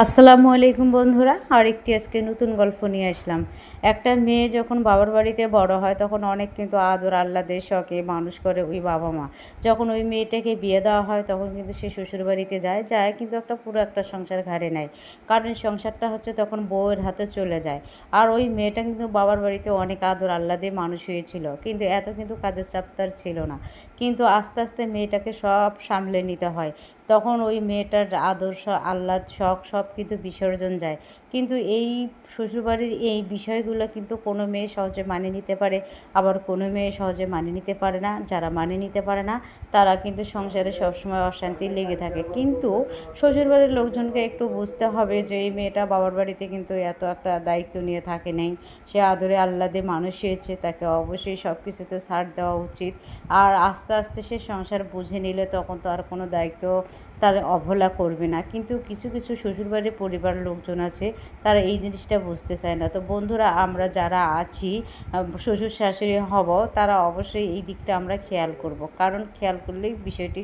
আসসালামু আলাইকুম বন্ধুরা, আরেকটি আজকে নতুন গল্প নিয়ে আসলাম। একটা মেয়ে যখন বাবার বাড়িতে বড় হয় তখন অনেক কিন্তু আদর আহ্লাদের শখে মানুষ করে ওই বাবা মা। যখন ওই মেয়েটাকে বিয়ে দেওয়া হয় তখন কিন্তু সে শ্বশুর বাড়িতে যায় কিন্তু পুরো একটা সংসার ঘাড়ে নেয়। কারণ সংসারটা হচ্ছে তখন বউয়ের হাতে চলে যায়। আর ওই মেয়েটা কিন্তু বাবার বাড়িতে অনেক আদর আহ্লাদে মানুষ হয়েছিল, কিন্তু এত কিন্তু কাজের চাপ তার ছিল না। কিন্তু আস্তে আস্তে মেয়েটাকে সব সামলে নিতে হয়। তখন ওই মেয়েটার আদর্শ আহ্লাদ শখ সব কিন্তু বিসর্জন যায়। কিন্তু এই শ্বশুরবাড়ির এই বিষয়গুলো কিন্তু কোনো মেয়ে সহজে মানিয়ে নিতে পারে, আবার কোনো মেয়ে সহজে মানিয়ে নিতে পারে না। যারা মানিয়ে নিতে পারে না তারা কিন্তু সংসারে সবসময় অশান্তি লেগে থাকে। কিন্তু শ্বশুরবাড়ির লোকজনকে একটু বুঝতে হবে যে এই মেয়েটা বাবার বাড়িতে কিন্তু এত একটা দায়িত্ব নিয়ে থাকে নেই, সে আদরে আহ্লাদে মানুষ হয়েছে, তাকে অবশ্যই সব কিছুতে ছাড় দেওয়া উচিত। আর আস্তে আস্তে সে সংসার বুঝে নিলে তখন তো আর কোনো দায়িত্ব তার অবহেলা করবে না। কিন্তু কিছু কিছু শ্বশুরবাড়ির পরিবারের লোকজন আছে, তারা এই জিনিসটা বুঝতে চায় না। তো বন্ধুরা, আমরা যারা আছি শ্বশুর শাশুড়ি হব, তারা অবশ্যই এই দিকটা আমরা খেয়াল করব, কারণ খেয়াল করলেই বিষয়টি